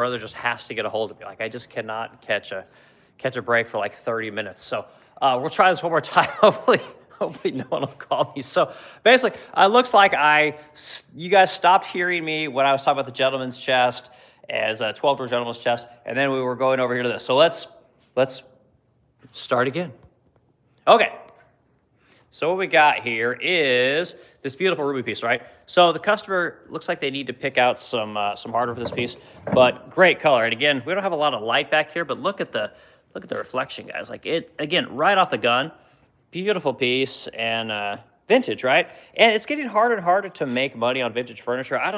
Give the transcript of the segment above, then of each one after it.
brother just has to get a hold of me. Like, I just cannot catch a break for like 30 minutes. So we'll try this one more time. Hopefully no one will call me. So basically, it looks like you guys stopped hearing me when I was talking about the gentleman's chest as a 12-door gentleman's chest, and then we were going over here to this. So let's start again. Okay. So what we got here is this beautiful ruby piece, right? So the customer looks like they need to pick out some hardware for this piece, but great color. And again, we don't have a lot of light back here, but look at the reflection, guys. Like, it, again, right off the gun. Beautiful piece and vintage, right? And it's getting harder and harder to make money on vintage furniture. I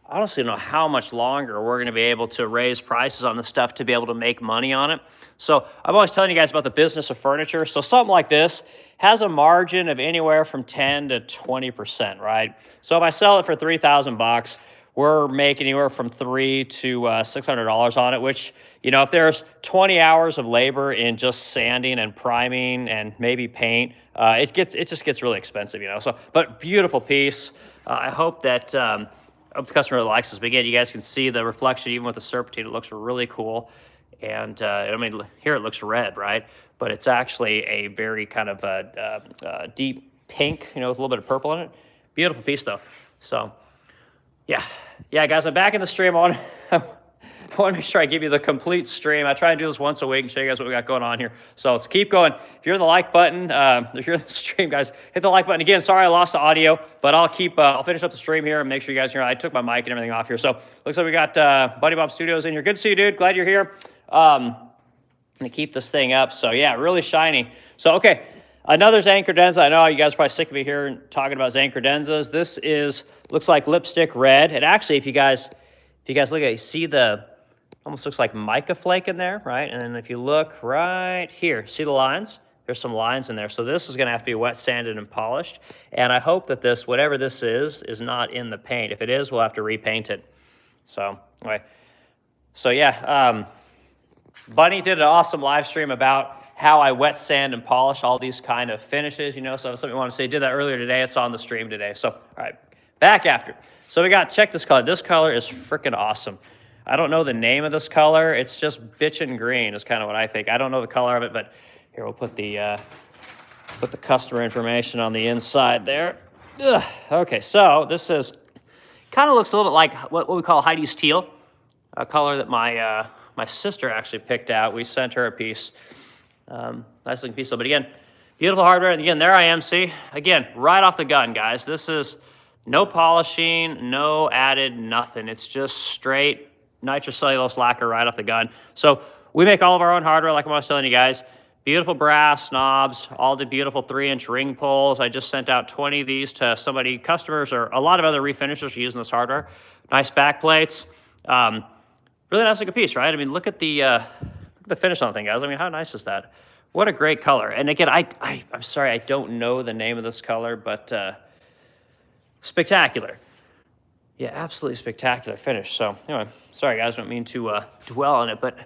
honestly don't know how much longer we're going to be able to raise prices on this stuff to be able to make money on it. So I'm always telling you guys about the business of furniture. So something like this has a margin of anywhere from 10 to 20%, right? So if I sell it for $3,000, we're making anywhere from $300 to $600 on it, which, you know, if there's 20 hours of labor in just sanding and priming and maybe paint, it just gets really expensive, you know. So, but beautiful piece. I hope that the customer really likes this. But again, you guys can see the reflection even with the serpentine. It looks really cool. And I mean, here it looks red, right? But it's actually a very kind of deep pink, you know, with a little bit of purple in it. Beautiful piece, though. So, yeah, guys, I'm back in the stream. I want to make sure I give you the complete stream. I try and do this once a week and show you guys what we got going on here. So let's keep going. If you're in the like button, if you're in the stream, guys, hit the like button. Again, sorry I lost the audio, but I'll finish up the stream here and make sure you guys hear. I took my mic and everything off here. So looks like we got Buddy Bob Studios in here. Good to see you, dude. Glad you're here. I'm going to keep this thing up. So yeah, really shiny. So, okay. Another zane credenza. I know you guys are probably sick of me here talking about zane credenzas. This looks like lipstick red. And actually, if you guys look at it, you see almost looks like mica flake in there, right? And then if you look right here, see the lines? There's some lines in there. So this is going to have to be wet sanded and polished. And I hope that this, whatever this is not in the paint. If it is, we'll have to repaint it. So, anyway. So, yeah. Bunny did an awesome live stream about how I wet sand and polish all these kind of finishes, you know. So if something you want to say, did that earlier today. It's on the stream today. So, all right, back after. So we got, check this color. This color is freaking awesome. I don't know the name of this color. It's just bitchin' green is kind of what I think. I don't know the color of it, but here, we'll put the customer information on the inside there. Ugh. Okay, so this is, kind of looks a little bit like what we call Heidi's teal, a color that my sister actually picked out. We sent her a piece. Nice looking piece. But again, beautiful hardware. And again, there I am. See, again, right off the gun, guys. This is no polishing, no added, nothing. It's just straight nitrocellulose lacquer right off the gun. So we make all of our own hardware, like I was telling you guys. Beautiful brass knobs, all the beautiful 3-inch ring pulls. I just sent out 20 of these to customers, or a lot of other refinishers using this hardware. Nice back plates. Really nice looking piece, right? I mean, look at the finish on the thing, guys. I mean, how nice is that? What a great color. And again, I'm sorry, I don't know the name of this color, but spectacular. Yeah, absolutely spectacular finish. So anyway, sorry guys, I don't mean to dwell on it, but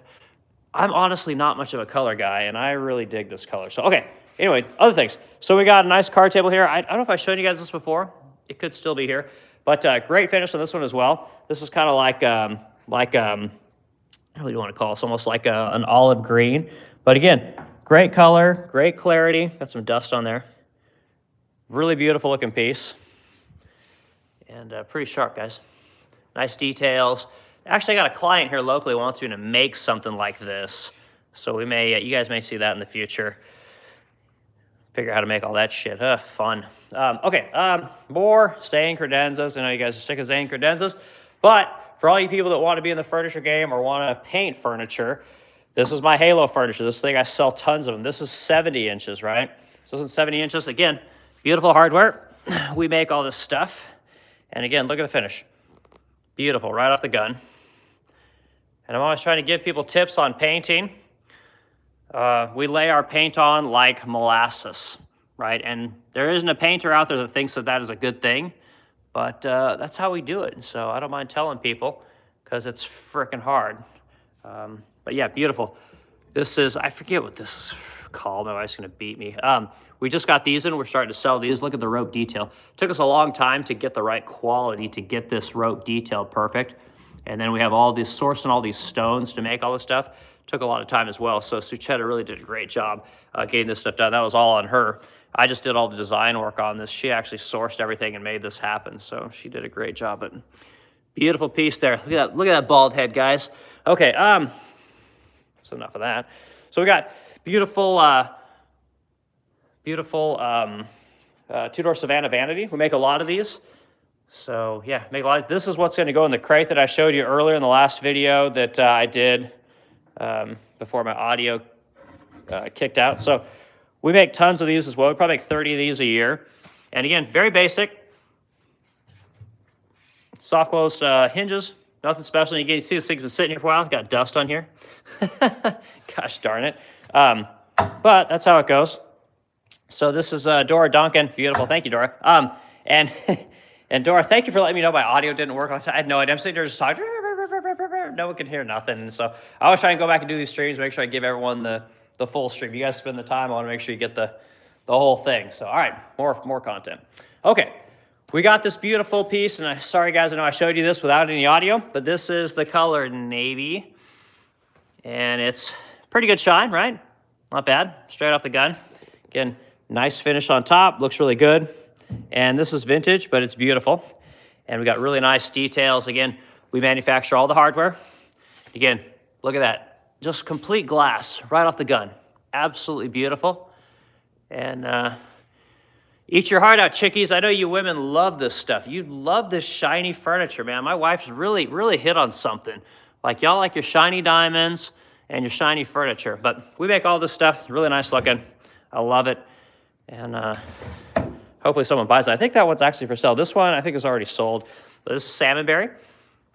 I'm honestly not much of a color guy, and I really dig this color. So, okay, anyway, other things. So we got a nice card table here. I don't know if I've shown you guys this before. It could still be here. But great finish on this one as well. This is kind of like what do you want to call it? It's almost like an olive green. But again, great color, great clarity. Got some dust on there. Really beautiful looking piece. And pretty sharp, guys. Nice details. Actually, I got a client here locally who wants me to make something like this. So we may, you guys may see that in the future. Figure out how to make all that shit. Fun. Okay, more zane credenzas. I know you guys are sick of zane credenzas. But for all you people that want to be in the furniture game or want to paint furniture, this is my Halo furniture. This thing, I sell tons of them. This is 70 inches, right? So this is 70 inches. Again, beautiful hardware. We make all this stuff. And again, look at the finish. Beautiful, right off the gun. And I'm always trying to give people tips on painting. We lay our paint on like molasses, right? And there isn't a painter out there that thinks that that is a good thing, but that's how we do it. And so I don't mind telling people because it's freaking hard. But yeah, beautiful. This is, I forget what this is called. My wife's gonna beat me. We just got these in. We're starting to sell these. Look at the rope detail. It took us a long time to get the right quality to get this rope detail perfect. And then we have all these sourcing all these stones to make all this stuff. Took a lot of time as well. So Suchetta really did a great job getting this stuff done. That was all on her. I just did all the design work on this. She actually sourced everything and made this happen. So she did a great job. But beautiful piece there. Look at that bald head, guys. Okay, that's enough of that. So we got beautiful, two-door Savannah vanity. We make a lot of these. So yeah, make a lot. This is what's going to go in the crate that I showed you earlier in the last video that I did before my audio kicked out. So we make tons of these as well. We probably make 30 of these a year. And again, very basic. Soft close hinges, nothing special. You see this thing's been sitting here for a while. Got dust on here. Gosh darn it. But that's how it goes. So this is Dora Duncan. Beautiful. Thank you, Dora. And Dora, thank you for letting me know my audio didn't work. I had no idea. I'm sitting there just talking. No one can hear nothing. So I always try and go back and do these streams, make sure I give everyone the full stream. You guys spend the time. I want to make sure you get the whole thing. So all right, more content. Okay, we got this beautiful piece, and sorry guys, I know I showed you this without any audio, but this is the color navy, and it's pretty good shine, right? Not bad, straight off the gun. Again, nice finish on top, looks really good. And this is vintage, but it's beautiful. And we got really nice details. Again, we manufacture all the hardware. Again, look at that. Just complete glass right off the gun. Absolutely beautiful. And eat your heart out, chickies. I know you women love this stuff. You love this shiny furniture, man. My wife's really hit on something. Like y'all like your shiny diamonds and your shiny furniture. But we make all this stuff. Really nice looking. I love it. And hopefully someone buys it. I think that one's actually for sale. This one I think is already sold. But this is salmonberry.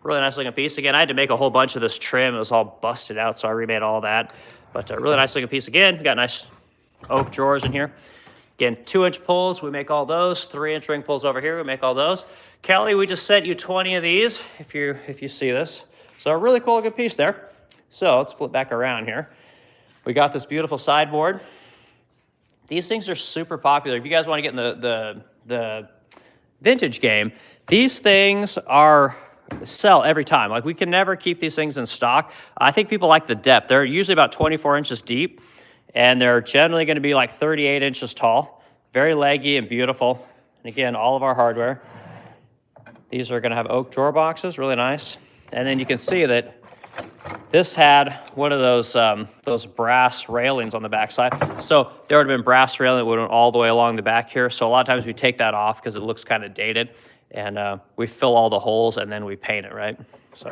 Really nice looking piece. Again, I had to make a whole bunch of this trim. It was all busted out, so I remade all that. But a really nice looking piece again. We got nice oak drawers in here. Again, 2-inch pulls, we make all those. 3-inch ring pulls over here, we make all those. Kelly, we just sent you 20 of these, if you see this. So a really cool looking piece there. So let's flip back around here. We got this beautiful sideboard. These things are super popular. If you guys want to get in the vintage game, these things sell every time. Like we can never keep these things in stock. I think people like the depth. They're usually about 24 inches deep, and they're generally going to be like 38 inches tall. Very leggy and beautiful. And again, all of our hardware. These are going to have oak drawer boxes, really nice. And then you can see that this had one of those brass railings on the back side. So there would have been brass railing that would have went all the way along the back here. So a lot of times we take that off because it looks kind of dated. And we fill all the holes and then we paint it, right? So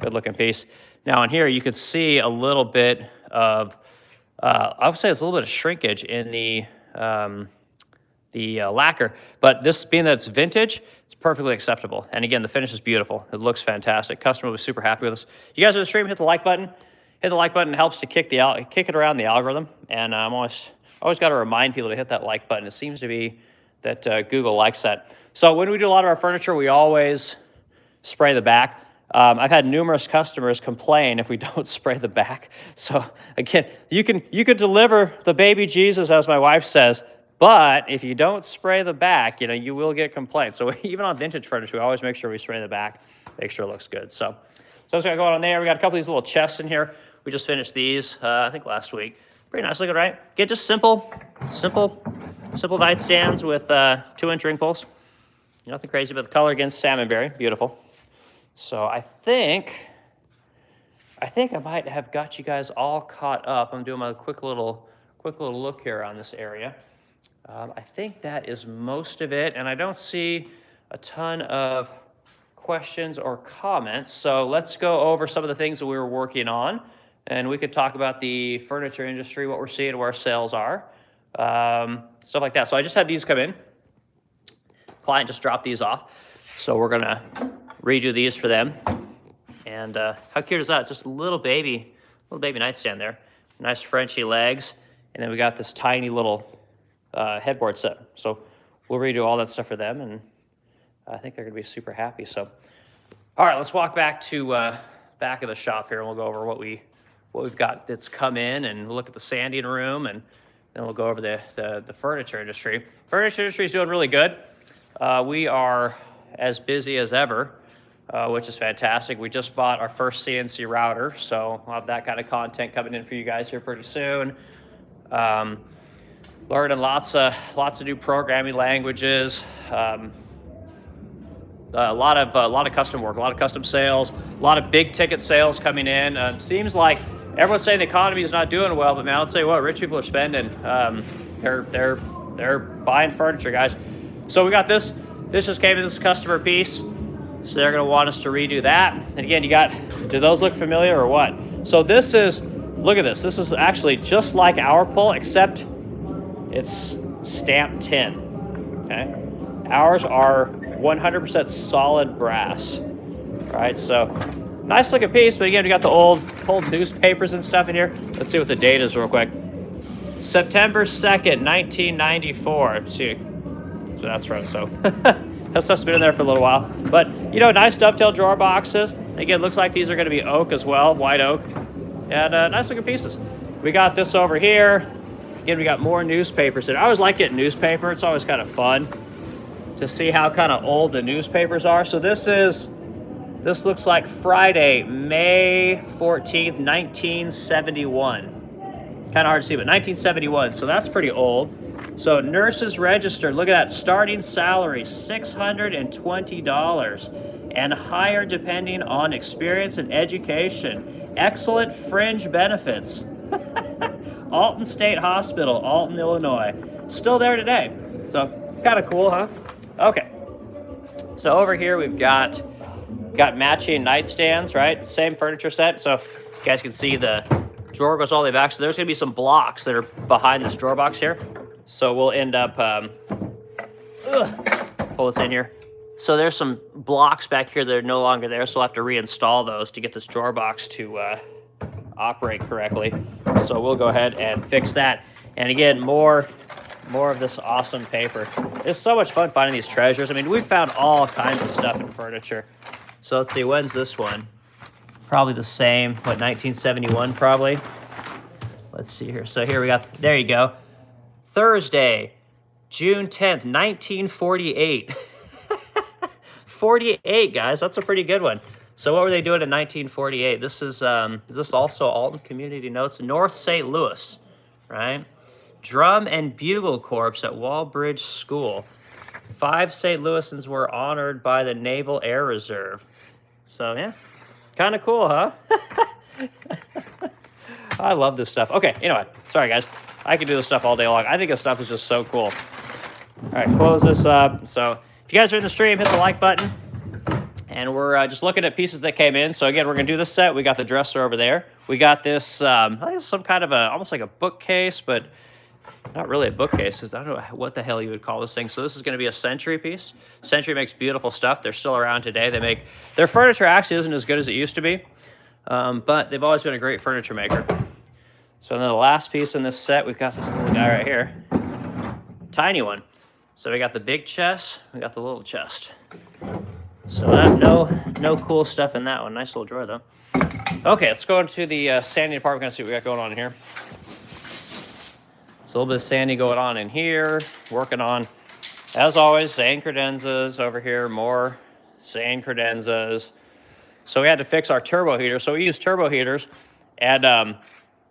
good looking piece. Now in here you can see a little bit of, I would say it's a little bit of shrinkage in the lacquer, but this being that it's vintage, it's perfectly acceptable. And again, the finish is beautiful. It looks fantastic. Customer was super happy with us. You guys are in the stream, hit the like button. Hit the like button. It helps to kick it around the algorithm. And I'm always got to remind people to hit that like button. It seems to be that Google likes that. So when we do a lot of our furniture, we always spray the back. I've had numerous customers complain if we don't spray the back. So again, you could deliver the baby Jesus, as my wife says, but if you don't spray the back, you will get complaints. So even on vintage furniture, we always make sure we spray the back, make sure it looks good. So that's got going on there. We got a couple of these little chests in here. We just finished these, I think last week. Pretty nice looking, right? Again, just simple nightstands with 2-inch ring pulls. Nothing crazy, but the color again, salmonberry, beautiful. So I think I might have got you guys all caught up. I'm doing my quick little look here on this area. I think that is most of it, and I don't see a ton of questions or comments. So let's go over some of the things that we were working on, and we could talk about the furniture industry, what we're seeing, where our sales are, stuff like that. So I just had these come in. Client just dropped these off, so we're gonna redo these for them. And how cute is that? Just a little baby nightstand there. Nice Frenchy legs, and then we got this tiny little headboard set. So we'll redo all that stuff for them, and I think they're gonna be super happy. So, all right, let's walk back to back of the shop here, and we'll go over what we've got that's come in, and we'll look at the sanding room, and then we'll go over the furniture industry. Furniture industry is doing really good. We are as busy as ever. which is fantastic. We just bought our first CNC router, so we'll have that kind of content coming in for you guys here pretty soon. Learning lots of new programming languages. A lot of custom work, a lot of custom sales, a lot of big ticket sales coming in. Seems like everyone's saying the economy is not doing well, but man, I'll tell you what, rich people are spending. They're buying furniture, guys. So we got this. This just came in this customer piece, so they're going to want us to redo that. And again, do those look familiar or what? So this is, look at this. This is actually just like our pull, except it's stamped tin. Okay, ours are 100% solid brass. All right, so nice looking piece, but again, we got the old newspapers and stuff in here. Let's see what the date is real quick. September 2nd, 1994. See, so that's from, so that stuff's been in there for a little while. But, you know, nice dovetail drawer boxes. Again, looks like these are gonna be oak as well, white oak. And nice looking pieces. We got this over here. Again, we got more newspapers. And I always like getting newspaper. It's always kind of fun to see how kind of old the newspapers are. So this looks like Friday, May 14th, 1971. Kind of hard to see, but 1971, so that's pretty old. So nurses registered, look at that, starting salary, $620 and higher depending on experience and education. Excellent fringe benefits. Alton State Hospital, Alton, Illinois. Still there today. So kind of cool, huh? Okay, so over here we've got matching nightstands, right? Same furniture set. So you guys can see the drawer goes all the way back. So there's gonna be some blocks that are behind this drawer box here. So we'll end up, pull this in here. So there's some blocks back here that are no longer there. So we'll have to reinstall those to get this drawer box to operate correctly. So we'll go ahead and fix that. And again, more of this awesome paper. It's so much fun finding these treasures. I mean, we've found all kinds of stuff in furniture. So let's see, when's this one? Probably the same, what, 1971 probably? Let's see here. So here we got, there you go. Thursday, June 10th, 1948. 48, guys, that's a pretty good one. So what were they doing in 1948? This is this also Alton Community Notes? North St. Louis, right? Drum and Bugle Corps at Walbridge School. 5 St. Louisans were honored by the Naval Air Reserve. So yeah, kind of cool, huh? I love this stuff. Okay, you know what? Sorry, guys. I could do this stuff all day long. I think this stuff is just so cool. All right, close this up. So if you guys are in the stream, hit the like button. And we're just looking at pieces that came in. So again, we're gonna do this set. We got the dresser over there. We got this, I think it's some kind of almost like a bookcase, but not really a bookcase. I don't know what the hell you would call this thing. So this is gonna be a Century piece. Century makes beautiful stuff. They're still around today. Their furniture actually isn't as good as it used to be, but they've always been a great furniture maker. So then the last piece in this set, we've got this little guy right here. Tiny one. So we got the big chest, we got the little chest. So that, no cool stuff in that one. Nice little drawer though. Okay, let's go into the sanding department and see what we got going on in here. So a little bit of sanding going on in here. Working on, as always, sand credenzas over here. More sand credenzas. So we had to fix our turbo heater. So we use turbo heaters, and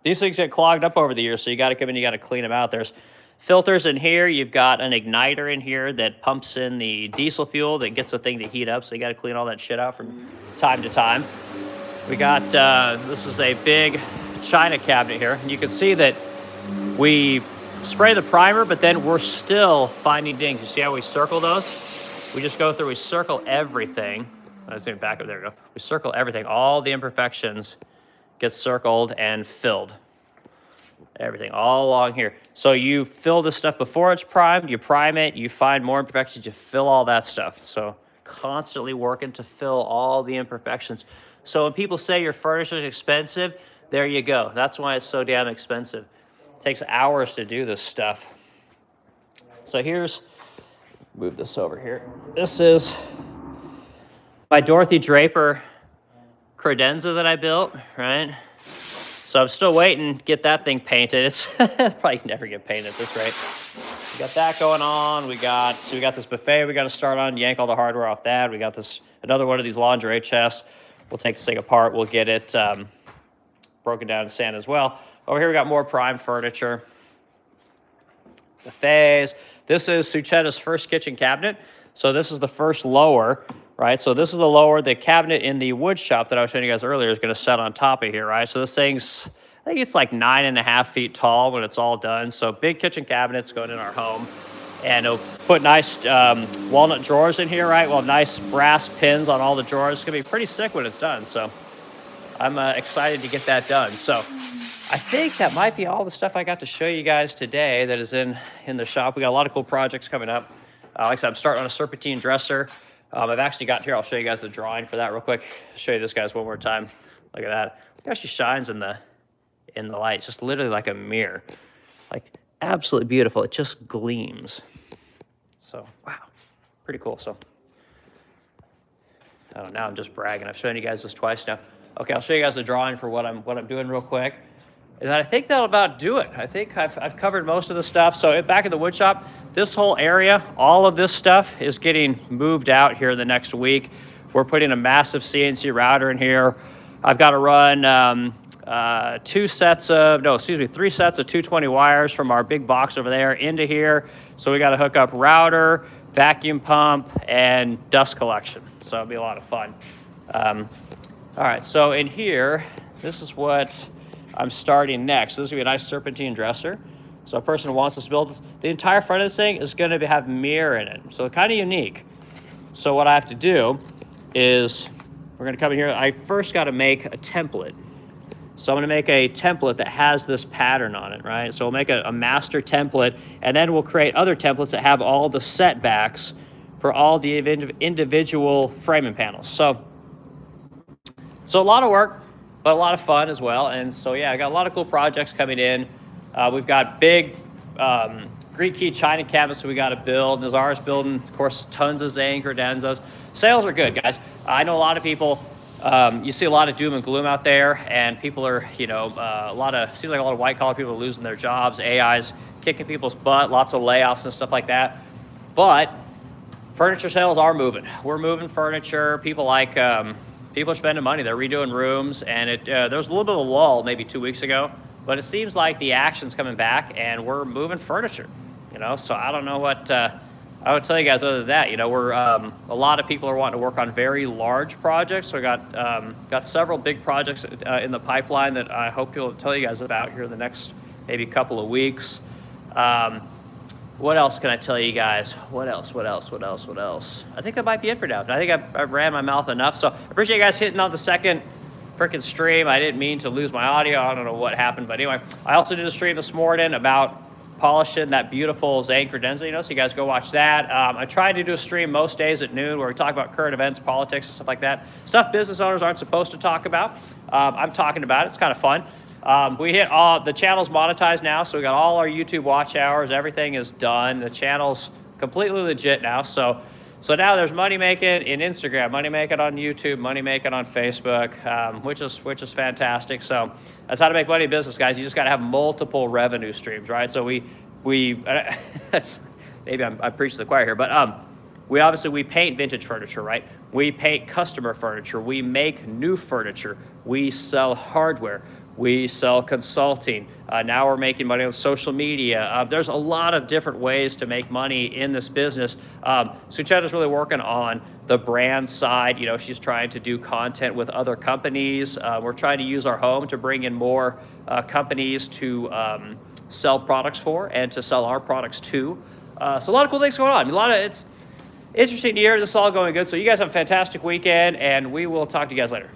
these things get clogged up over the years. So you got to come in, you got to clean them out. There's filters in here. You've got an igniter in here that pumps in the diesel fuel that gets the thing to heat up. So you got to clean all that shit out from time to time. We got, this is a big china cabinet here. And you can see that we spray the primer, but then we're still finding dings. You see how we circle those? We just go through, we circle everything. Let's see, back up, there we go. We circle everything. All the imperfections get circled and filled. Everything all along here. So you fill this stuff before it's primed, you prime it, you find more imperfections, you fill all that stuff. So constantly working to fill all the imperfections. So when people say your furniture is expensive, there you go. That's why it's so damn expensive. It takes hours to do this stuff. So here's, move this over here. This is my Dorothy Draper credenza that I built, right? So I'm still waiting to get that thing painted. It's probably never get painted at this rate. got that going on. We got this buffet we got to start on, yank all the hardware off that. We got this another one of these lingerie chests. We'll take this thing apart. We'll get it broken down and sand as well. Over here we got more prime furniture. Buffets. This is Suchetta's first kitchen cabinet. So this is the first lower, right? So this is the lower. The cabinet in the wood shop that I was showing you guys earlier is going to set on top of here, right? So this thing's, I think it's like 9.5 feet tall when it's all done. So big kitchen cabinets going in our home. And it'll put nice walnut drawers in here, right? Well, nice brass pins on all the drawers. It's going to be pretty sick when it's done. So I'm excited to get that done. So I think that might be all the stuff I got to show you guys today that is in the shop. We got a lot of cool projects coming up. Like I said, I'm starting on a serpentine dresser. I've actually got here. I'll show you guys the drawing for that real quick. Show you this guys one more time. Look at that. It actually shines in the light. It's just literally like a mirror. Like absolutely beautiful. It just gleams. So wow, pretty cool. So I don't know. Now I'm just bragging. I've shown you guys this twice now. Okay, I'll show you guys the drawing for what I'm doing real quick. And I think that'll about do it. I think I've covered most of the stuff. So back in the wood shop, this whole area, all of this stuff is getting moved out here the next week. We're putting a massive CNC router in here. I've got to run 3 sets of 220 wires from our big box over there into here. So we got to hook up router, vacuum pump, and dust collection. So it'll be a lot of fun. All right, so in here, this is what I'm starting next. This is going to be a nice serpentine dresser. So a person who wants us to build this, the entire front of this thing is going to have mirror in it. So kind of unique. So what I have to do is we're going to come in here. I first got to make a template. So I'm going to make a template that has this pattern on it, right? So we'll make a master template, and then we'll create other templates that have all the setbacks for all the individual framing panels. So a lot of work, but a lot of fun as well. And so, yeah, I got a lot of cool projects coming in. We've got big Greek key China cabinets that we got to build. Nazar's building, of course, tons of Zane credenzas. Sales are good, guys. I know a lot of people, you see a lot of doom and gloom out there, and people are, seems like a lot of white collar people are losing their jobs. AI's kicking people's butt, lots of layoffs and stuff like that. But furniture sales are moving. We're moving furniture. People are spending money. They're redoing rooms, and there was a little bit of a lull maybe 2 weeks ago, but it seems like the action's coming back, and we're moving furniture. So I don't know what I would tell you guys other than that. We're a lot of people are wanting to work on very large projects. So we got several big projects in the pipeline that I hope to tell you guys about here in the next maybe couple of weeks. What else can I tell you guys? What else? I think that might be it for now. I think I've ran my mouth enough. So I appreciate you guys hitting on the second freaking stream. I didn't mean to lose my audio. I don't know what happened. But anyway, I also did a stream this morning about polishing that beautiful Zane credenza, so you guys go watch that. I try to do a stream most days at noon where we talk about current events, politics, and stuff like that. Stuff business owners aren't supposed to talk about. I'm talking about it. It's kind of fun. We hit all the channel's monetized now, so we got all our YouTube watch hours. Everything is done. The channel's completely legit now. So now there's money making in Instagram, money making on YouTube, money making on Facebook, which is fantastic. So that's how to make money in business, guys. You just got to have multiple revenue streams, right? So we that's maybe I'm preaching to the choir here, but we paint vintage furniture, right? We paint customer furniture. We make new furniture. We sell hardware. We sell consulting. Now we're making money on social media. There's a lot of different ways to make money in this business. Suchetta's really working on the brand side. She's trying to do content with other companies. We're trying to use our home to bring in more companies to sell products for and to sell our products to. So a lot of cool things going on. It's interesting year. This is all going good. So you guys have a fantastic weekend, and we will talk to you guys later.